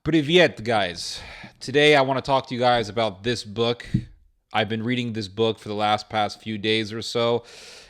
Привет, guys. Today I want to talk to you guys about this book. I've been reading this book for the past few days or so,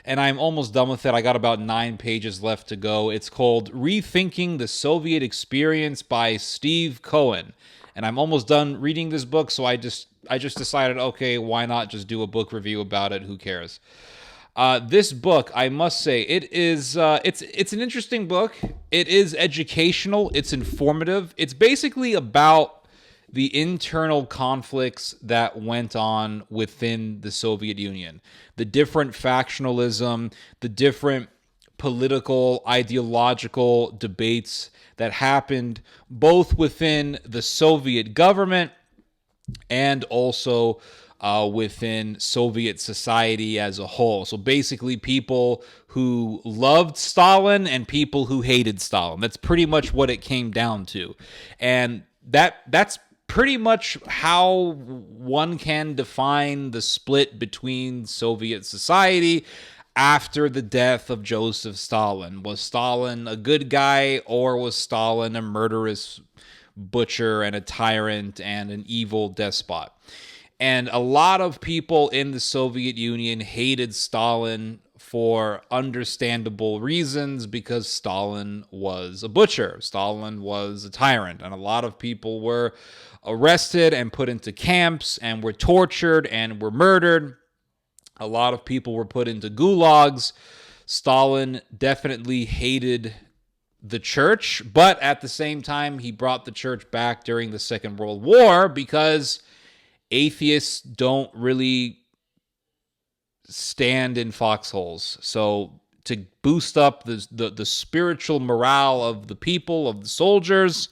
and I'm almost done with it. I got about 9 pages left to go. It's called Rethinking the Soviet Experience by Steve Cohen. And I'm almost done reading this book, so I just decided, okay, why not just do a book review about it? Who cares? This book, I must say, it's an interesting book. It is educational. It's informative. It's basically about the internal conflicts that went on within the Soviet Union, the different factionalism, the different political, ideological debates that happened both within the Soviet government and also within Soviet society as a whole. So basically, people who loved Stalin and people who hated Stalin. That's pretty much what it came down to, and that's pretty much how one can define the split between Soviet society after the death of Joseph Stalin. Was Stalin a good guy, or was Stalin a murderous butcher and a tyrant and an evil despot? And a lot of people in the Soviet Union hated Stalin for understandable reasons, because Stalin was a butcher. Stalin was a tyrant. And a lot of people were arrested and put into camps and were tortured and were murdered. A lot of people were put into gulags. Stalin definitely hated the church, but at the same time, he brought the church back during the Second World War, because atheists don't really stand in foxholes. So to boost up the spiritual morale of the people, of the soldiers,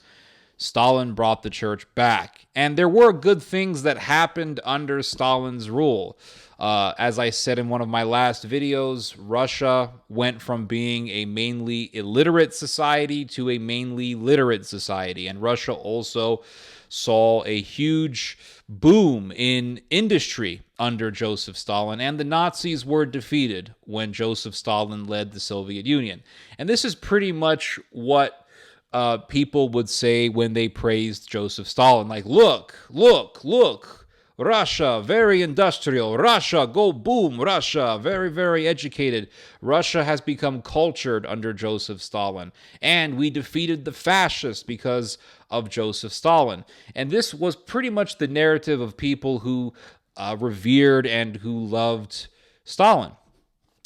Stalin brought the church back. And there were good things that happened under Stalin's rule. As I said in one of my last videos, Russia went from being a mainly illiterate society to a mainly literate society. And Russia also saw a huge boom in industry under Joseph Stalin, and the Nazis were defeated when Joseph Stalin led the Soviet Union. And this is pretty much what people would say when they praised Joseph Stalin. Like, look, Russia, very industrial. Russia, go boom. Russia, very, very educated. Russia has become cultured under Joseph Stalin. And we defeated the fascists because of Joseph Stalin. And this was pretty much the narrative of people who revered and who loved Stalin.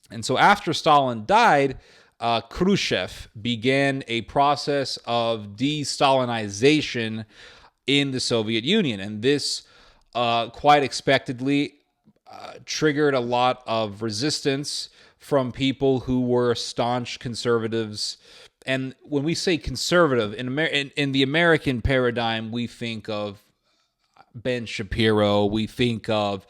And so after Stalin died, Khrushchev began a process of de-Stalinization in the Soviet Union. And this, quite expectedly, triggered a lot of resistance from people who were staunch conservatives. And when we say conservative, in the American paradigm, we think of Ben Shapiro, we think of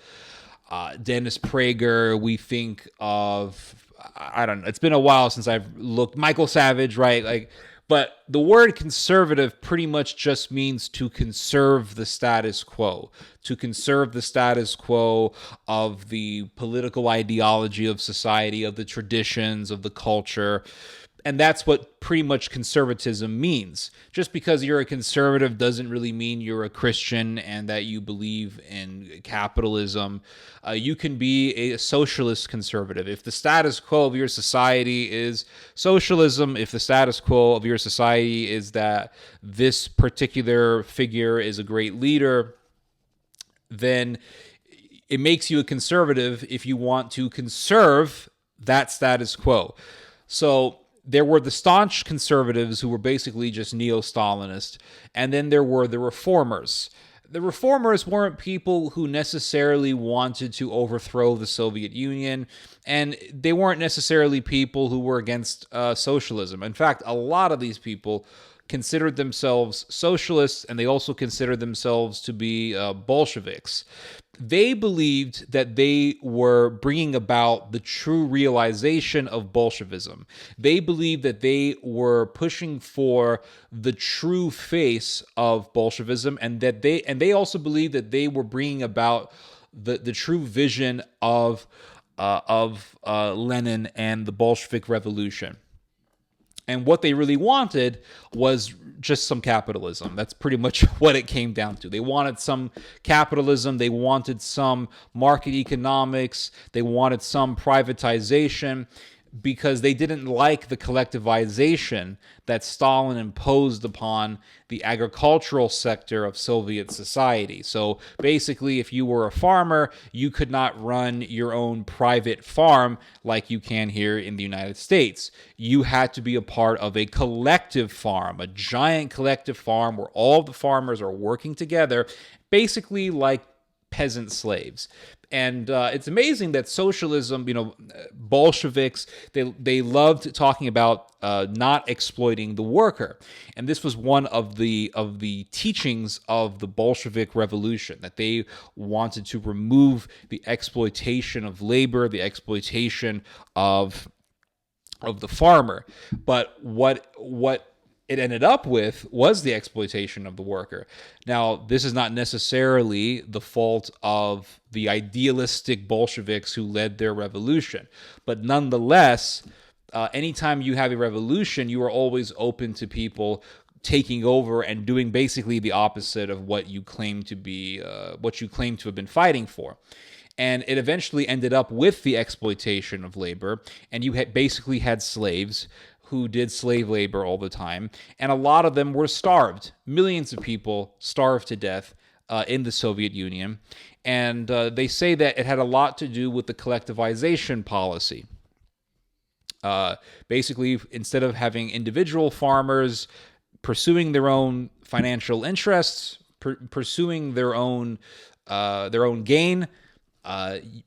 Dennis Prager, we think of, I don't know, it's been a while since I've looked, Michael Savage, right? But the word conservative pretty much just means to conserve the status quo, to conserve the status quo of the political ideology of society, of the traditions, of the culture. And that's what pretty much conservatism means. Just because you're a conservative doesn't really mean you're a Christian and that you believe in capitalism. You can be a socialist conservative. If the status quo of your society is socialism, if the status quo of your society is that this particular figure is a great leader, then it makes you a conservative if you want to conserve that status quo. So there were the staunch conservatives who were basically just neo-Stalinists, and then there were the reformers. The reformers weren't people who necessarily wanted to overthrow the Soviet Union, and they weren't necessarily people who were against socialism. In fact, a lot of these people considered themselves socialists, and they also considered themselves to be Bolsheviks. They believed that they were bringing about the true realization of Bolshevism. They believed that they were pushing for the true face of Bolshevism, and that they also believed that they were bringing about the true vision of Lenin and the Bolshevik Revolution. And what they really wanted was just some capitalism. That's pretty much what it came down to. They wanted some capitalism. They wanted some market economics. They wanted some privatization, because they didn't like the collectivization that Stalin imposed upon the agricultural sector of Soviet society. So basically, if you were a farmer, you could not run your own private farm like you can here in the United States. You had to be a part of a collective farm, a giant collective farm where all the farmers are working together, basically like peasant slaves. And it's amazing that socialism, Bolsheviks, they loved talking about not exploiting the worker. And this was one of the teachings of the Bolshevik Revolution, that they wanted to remove the exploitation of labor, the exploitation of the farmer. But what it ended up with was the exploitation of the worker. Now, this is not necessarily the fault of the idealistic Bolsheviks who led their revolution, but nonetheless, anytime you have a revolution, you are always open to people taking over and doing basically the opposite of what you claim to be, what you claim to have been fighting for. And it eventually ended up with the exploitation of labor, and you basically had slaves who did slave labor all the time, and a lot of them were starved. Millions of people starved to death in the Soviet Union, and they say that it had a lot to do with the collectivization policy. Basically, instead of having individual farmers pursuing their own financial interests, pursuing their own gain,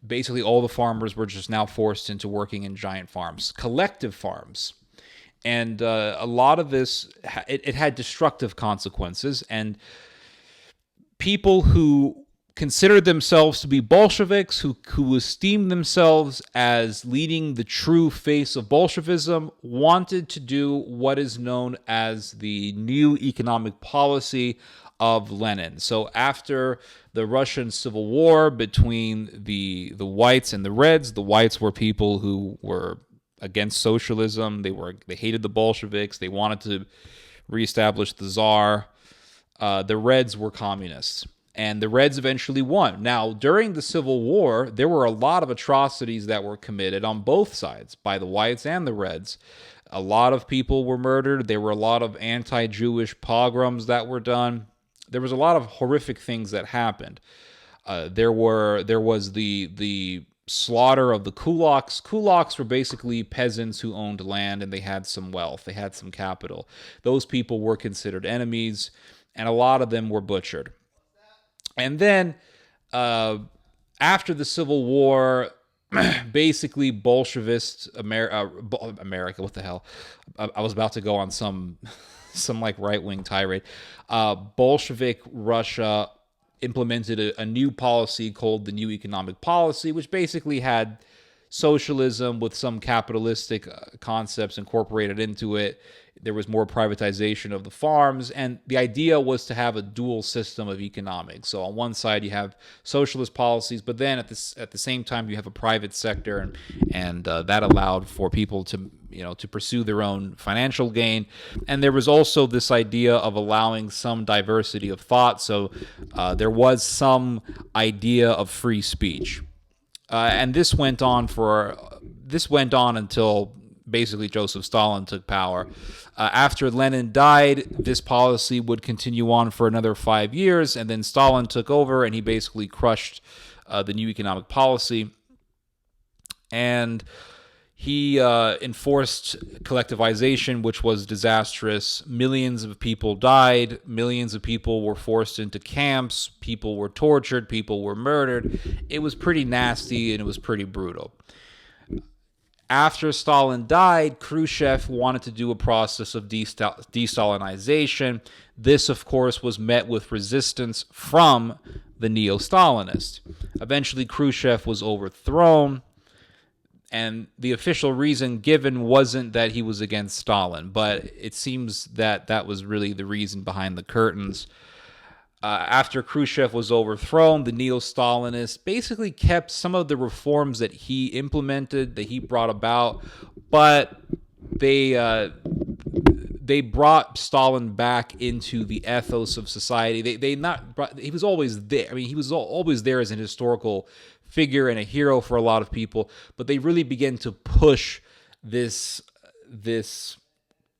basically all the farmers were just now forced into working in giant farms, collective farms. And a lot of this, it had destructive consequences. And people who considered themselves to be Bolsheviks, who esteemed themselves as leading the true face of Bolshevism, wanted to do what is known as the new economic policy of Lenin. So after the Russian Civil War between the whites and the reds, the whites were people who were against socialism. They hated the Bolsheviks. They wanted to reestablish the Tsar. The Reds were communists, and the Reds eventually won. Now, during the Civil War, there were a lot of atrocities that were committed on both sides by the whites and the Reds. A lot of people were murdered. There were a lot of anti-Jewish pogroms that were done. There was a lot of horrific things that happened. There was the slaughter of the kulaks. Kulaks were basically peasants who owned land and they had some wealth, they had some capital. Those people were considered enemies, and a lot of them were butchered. And then after the Civil War, basically Bolshevist America, what the hell? I was about to go on some like right-wing tirade. Bolshevik Russia implemented a new policy called the New Economic Policy, which basically had socialism with some capitalistic concepts incorporated into it. There was more privatization of the farms, and the idea was to have a dual system of economics. So on one side you have socialist policies, but then at the same time you have a private sector, and that allowed for people to pursue their own financial gain. And there was also this idea of allowing some diversity of thought. So there was some idea of free speech, and this went on until basically Joseph Stalin took power. After Lenin died, this policy would continue on for another 5 years, and then Stalin took over, and he basically crushed the new economic policy. And he enforced collectivization, which was disastrous. Millions of people died. Millions of people were forced into camps. People were tortured. People were murdered. It was pretty nasty, and it was pretty brutal. After Stalin died, Khrushchev wanted to do a process of de-Stalinization. This, of course, was met with resistance from the neo-Stalinists. Eventually, Khrushchev was overthrown, and the official reason given wasn't that he was against Stalin, but it seems that that was really the reason behind the curtains. After Khrushchev was overthrown, the neo-Stalinists basically kept some of the reforms that he implemented, that he brought about, but they they brought Stalin back into the ethos of society. He was always there. I mean, he was always there as an historical figure and a hero for a lot of people, but they really began to push this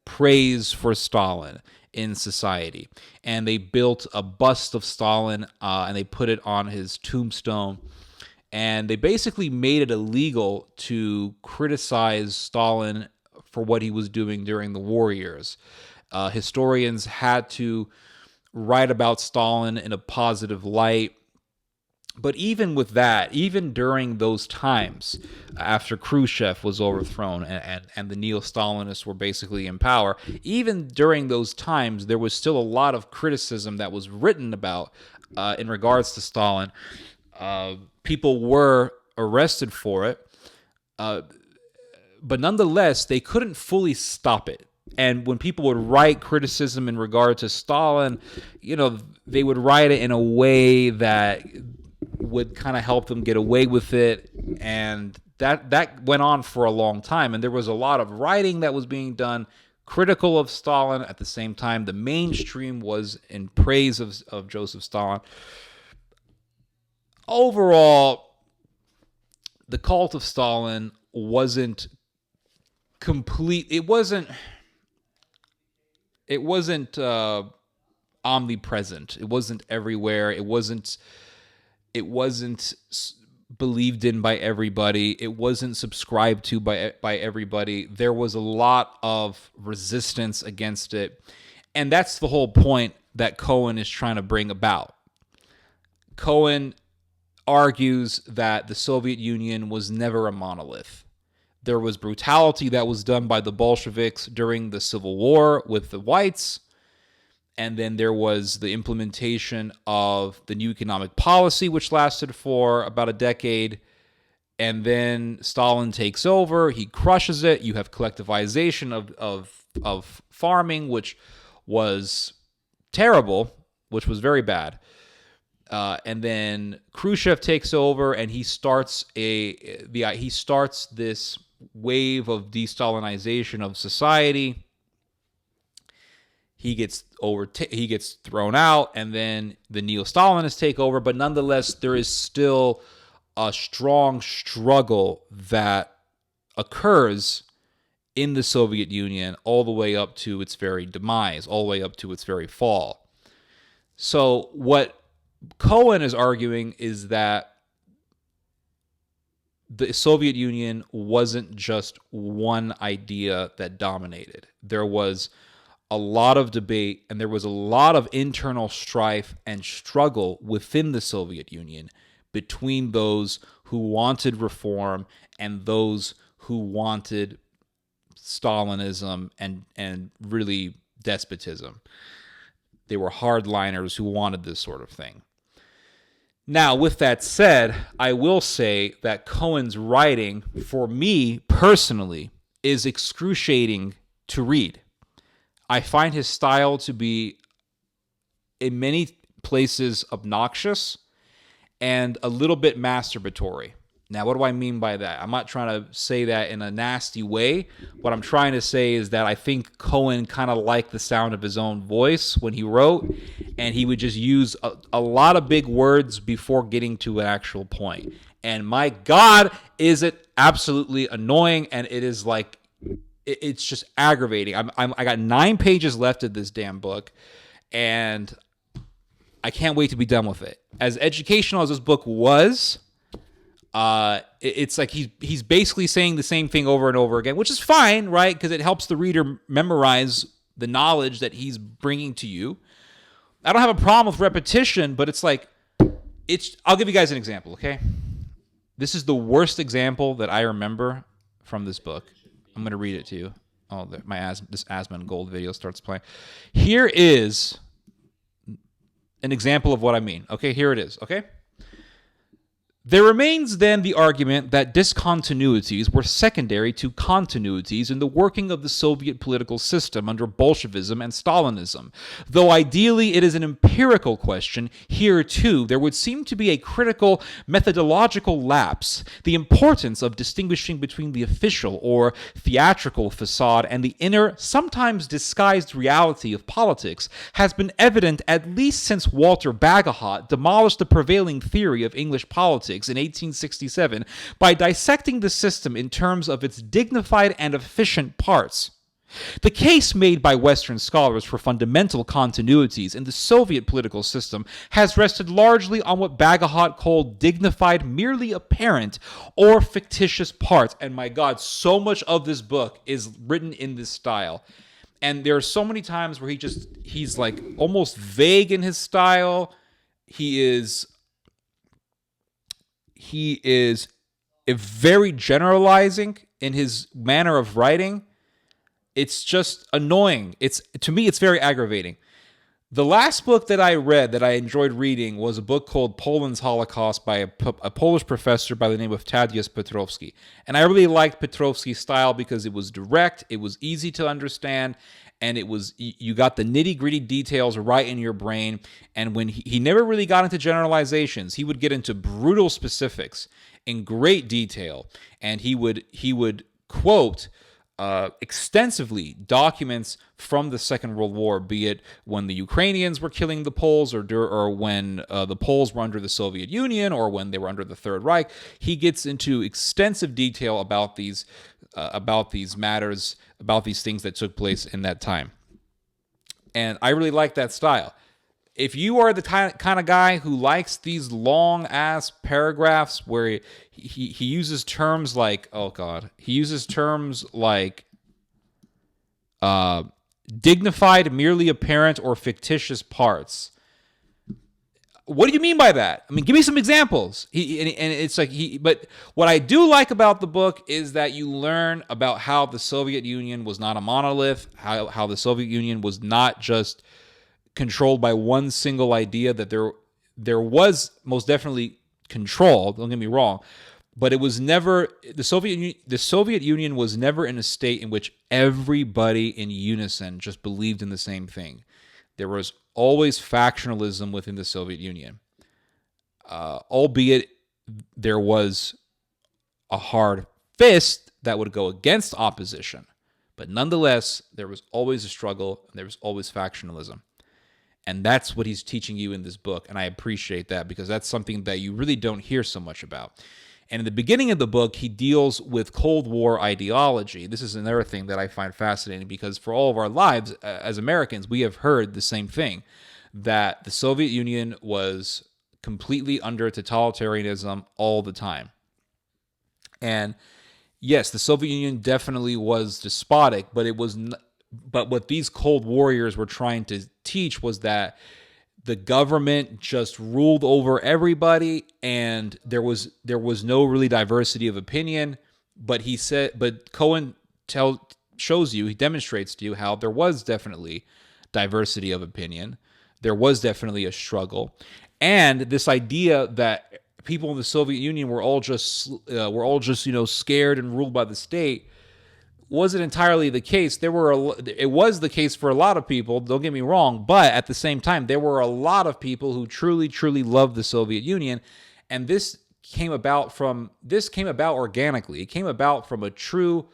praise for Stalin in society. And they built a bust of Stalin, and they put it on his tombstone. And they basically made it illegal to criticize Stalin for what he was doing during the war years. Historians had to write about Stalin in a positive light. But even with that, even during those times, after Khrushchev was overthrown and the neo-Stalinists were basically in power, even during those times, there was still a lot of criticism that was written about in regards to Stalin. People were arrested for it, but nonetheless, they couldn't fully stop it. And when people would write criticism in regard to Stalin, they would write it in a way that would kind of help them get away with it. And that went on for a long time. And there was a lot of writing that was being done critical of Stalin. At the same time, the mainstream was in praise of Joseph Stalin. Overall, the cult of Stalin wasn't complete. It wasn't omnipresent. It wasn't everywhere. It wasn't believed in by everybody. It wasn't subscribed to by everybody. There was a lot of resistance against it. And that's the whole point that Cohen is trying to bring about. Cohen argues that the Soviet Union was never a monolith. There was brutality that was done by the Bolsheviks during the Civil War with the whites. And then there was the implementation of the new economic policy, which lasted for about a decade. And then Stalin takes over. He crushes it. You have collectivization of farming, which was terrible, which was very bad. And then Khrushchev takes over, and he starts this wave of de-Stalinization of society. He gets thrown out, and then the neo-Stalinists take over. But nonetheless, there is still a strong struggle that occurs in the Soviet Union all the way up to its very demise, all the way up to its very fall. So what Cohen is arguing is that the Soviet Union wasn't just one idea that dominated. There was a lot of debate, and there was a lot of internal strife and struggle within the Soviet Union between those who wanted reform and those who wanted Stalinism and really despotism. They were hardliners who wanted this sort of thing. Now, with that said, I will say that Cohen's writing, for me personally, is excruciating to read. I find his style to be, in many places, obnoxious and a little bit masturbatory. Now, what do I mean by that? I'm not trying to say that in a nasty way. What I'm trying to say is that I think Cohen kind of liked the sound of his own voice when he wrote, and he would just use a lot of big words before getting to an actual point. And my God, is it absolutely annoying, and it is like, it's just aggravating. I got 9 pages left of this damn book, and I can't wait to be done with it. As educational as this book was, it's like he's basically saying the same thing over and over again, which is fine, right? Because it helps the reader memorize the knowledge that he's bringing to you. I don't have a problem with repetition, but it's like, I'll give you guys an example, okay? This is the worst example that I remember from this book. I'm going to read it to you. Oh, this Asthma and Gold video starts playing. Here is an example of what I mean. Okay, here it is, okay? There remains then the argument that discontinuities were secondary to continuities in the working of the Soviet political system under Bolshevism and Stalinism. Though ideally it is an empirical question, here too there would seem to be a critical methodological lapse. The importance of distinguishing between the official or theatrical facade and the inner, sometimes disguised reality of politics has been evident at least since Walter Bagehot demolished the prevailing theory of English politics in 1867 by dissecting the system in terms of its dignified and efficient parts. The case made by Western scholars for fundamental continuities in the Soviet political system has rested largely on what Bagehot called dignified, merely apparent, or fictitious parts. And my God, so much of this book is written in this style. And there are so many times where he's like almost vague in his style. He is very generalizing in his manner of writing. It's just annoying. To me, it's very aggravating. The last book that I read that I enjoyed reading was a book called Poland's Holocaust by a Polish professor by the name of Tadeusz Petrovsky. And I really liked Petrovsky's style because it was direct, it was easy to understand, and you got the nitty-gritty details right in your brain. And when he never really got into generalizations, he would get into brutal specifics in great detail, and he would quote extensively documents from the Second World War, be it when the Ukrainians were killing the Poles, or when the Poles were under the Soviet Union, or when they were under the Third Reich. He gets into extensive detail about these matters, about these things that took place in that time. And I really like that style. If you are the kind of guy who likes these long-ass paragraphs where he uses terms like, dignified, merely apparent, or fictitious parts. What do you mean by that? I mean, give me some examples. But what I do like about the book is that you learn about how the Soviet Union was not a monolith, how the Soviet Union was not just controlled by one single idea, that there was most definitely control, don't get me wrong, but it was never, the Soviet Union was never in a state in which everybody in unison just believed in the same thing. There was always factionalism within the Soviet Union, albeit there was a hard fist that would go against opposition, but nonetheless, there was always a struggle, and there was always factionalism. And that's what he's teaching you in this book. And I appreciate that, because that's something that you really don't hear so much about. And in the beginning of the book, he deals with Cold War ideology. This is another thing that I find fascinating, because for all of our lives as Americans, we have heard the same thing, that the Soviet Union was completely under totalitarianism all the time. And yes, the Soviet Union definitely was despotic, but but what these Cold Warriors were trying to teach was that the government just ruled over everybody, and there was no really diversity of opinion. But Cohen he demonstrates to you how there was definitely diversity of opinion. There was definitely a struggle, and this idea that people in the Soviet Union were all just scared and ruled by the state wasn't entirely the case. It was the case for a lot of people, don't get me wrong, but at the same time, there were a lot of people who truly, truly loved the Soviet Union, and this came about organically. It came about from a true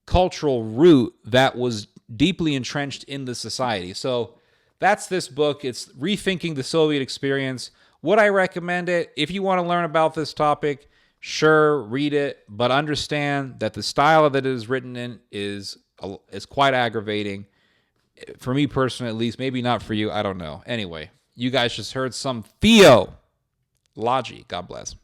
cultural root that was deeply entrenched in the society. So that's this book. It's Rethinking the Soviet Experience. Would I recommend it? If you want to learn about this topic, sure, read it, but understand that the style that it is written in is quite aggravating. For me personally, at least. Maybe not for you. I don't know. Anyway, you guys just heard some theology. God bless.